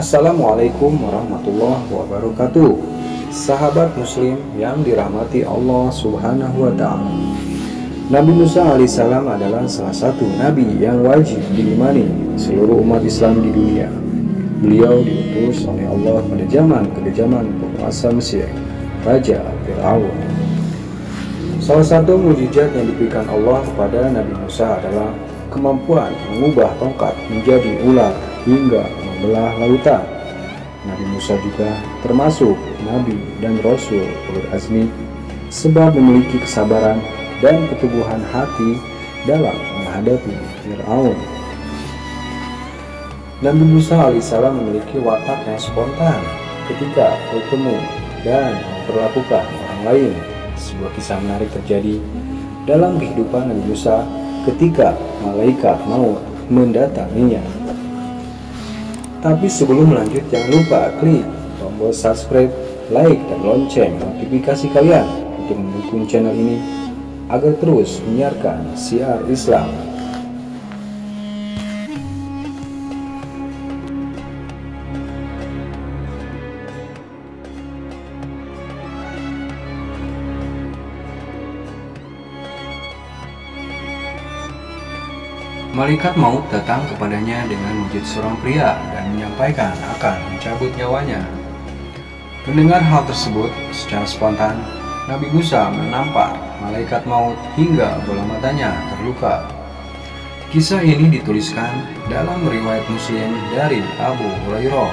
Assalamualaikum warahmatullahi wabarakatuh. Sahabat muslim yang dirahmati Allah subhanahu wa ta'ala, Nabi Musa alaihissalam adalah salah satu nabi yang wajib diimani seluruh umat Islam di dunia. Beliau diutus oleh Allah pada zaman kekejaman penguasa Mesir, Raja Fir'aun. Salah satu mukjizat yang diberikan Allah kepada Nabi Musa adalah kemampuan mengubah tongkat menjadi ular hingga membelah lautan. Nabi Musa juga termasuk nabi dan rasul ulul azmi sebab memiliki kesabaran dan keteguhan hati dalam menghadapi Fir'aun. Nabi Musa alaihissalam memiliki watak yang spontan ketika bertemu dan memperlakukan orang lain. Sebuah kisah menarik terjadi dalam kehidupan Nabi Musa ketika malaikat maut mendatanginya. Tapi sebelum lanjut, jangan lupa klik tombol subscribe, like, dan lonceng notifikasi kalian untuk mendukung channel ini agar terus menyiarkan syiar Islam. Malaikat maut datang kepadanya dengan wujud seorang pria dan menyampaikan akan mencabut nyawanya. Mendengar hal tersebut, secara spontan Nabi Musa menampar malaikat maut hingga bola matanya terluka. Kisah ini dituliskan dalam riwayat Muslim dari Abu Hurairah.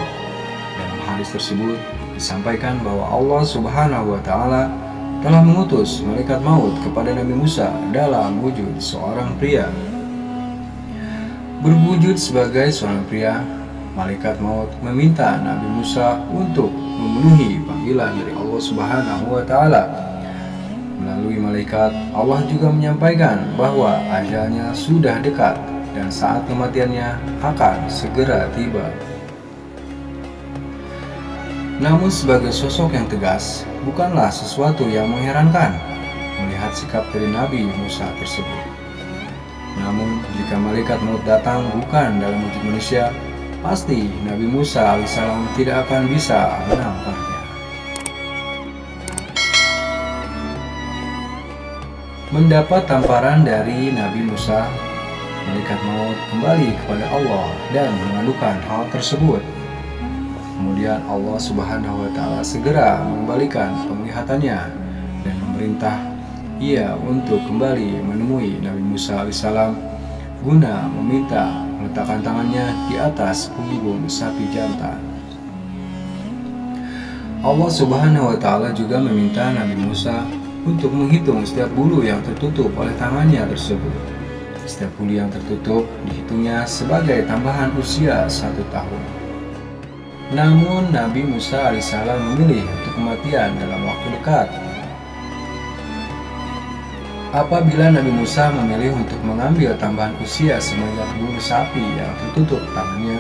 Dalam hadis tersebut disampaikan bahwa Allah Subhanahu wa Ta'ala telah mengutus malaikat maut kepada Nabi Musa dalam wujud seorang pria. Berwujud sebagai seorang pria, malaikat maut meminta Nabi Musa untuk memenuhi panggilan dari Allah Subhanahu wa Ta'ala. Melalui malaikat, Allah juga menyampaikan bahwa ajalnya sudah dekat dan saat kematiannya akan segera tiba. Namun sebagai sosok yang tegas, bukanlah sesuatu yang mengherankan melihat sikap dari Nabi Musa tersebut. Namun, jika malaikat maut datang bukan dalam wujud manusia, pasti Nabi Musa alaihissalam tidak akan bisa menampaknya. Mendapat tamparan dari Nabi Musa, malaikat maut kembali kepada Allah dan mengadukan hal tersebut. Kemudian Allah Subhanahu wa Ta'ala segera mengembalikan penglihatannya dan memerintah ia untuk kembali menemui Nabi Musa alaihissalam guna meminta meletakkan tangannya di atas punggung sapi jantan. Allah Subhanahu wa Ta'ala juga meminta Nabi Musa untuk menghitung setiap bulu yang tertutup oleh tangannya tersebut. Setiap bulu yang tertutup dihitungnya sebagai tambahan usia 1 tahun. Namun Nabi Musa alaihissalam memilih untuk kematian dalam waktu dekat. Apabila Nabi Musa memilih untuk mengambil tambahan usia sebanyak bulu sapi yang tertutup tangannya,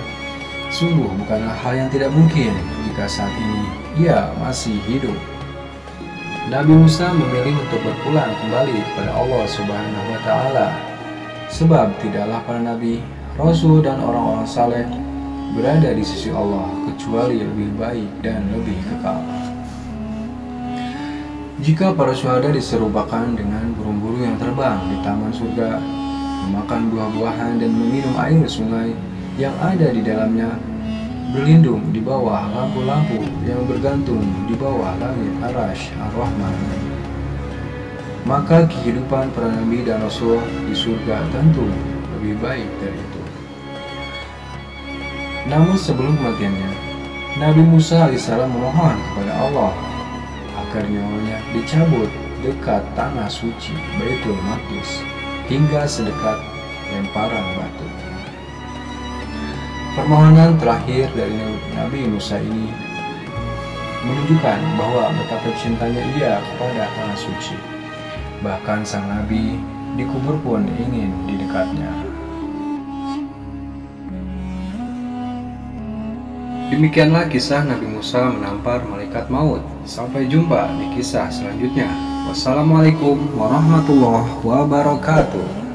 sungguh bukanlah hal yang tidak mungkin jika saat ini ia masih hidup. Nabi Musa memilih untuk berpulang kembali kepada Allah Subhanahu wa Ta'ala, sebab tidaklah para nabi, rasul, dan orang-orang saleh berada di sisi Allah kecuali lebih baik dan lebih kekal. Jika para syuhada diserupakan dengan burung-burung yang terbang di taman surga, memakan buah-buahan dan meminum air sungai yang ada di dalamnya, berlindung di bawah lampu-lampu yang bergantung di bawah langit Arasy Ar-Rahman, maka kehidupan para nabi dan rasul di surga tentu lebih baik dari itu. Namun sebelum kematiannya, Nabi Musa alaihissalam memohon kepada Allah agar nyawanya dicabut dekat tanah suci Baitul Maqdis hingga sedekat lemparan batu. Permohonan terakhir dari Nabi Musa ini menunjukkan bahwa betapa cintanya ia kepada tanah suci. Bahkan sang nabi dikubur pun ingin di dekatnya. Demikianlah kisah Nabi Musa menampar malaikat maut. Sampai jumpa di kisah selanjutnya. Wassalamualaikum warahmatullahi wabarakatuh.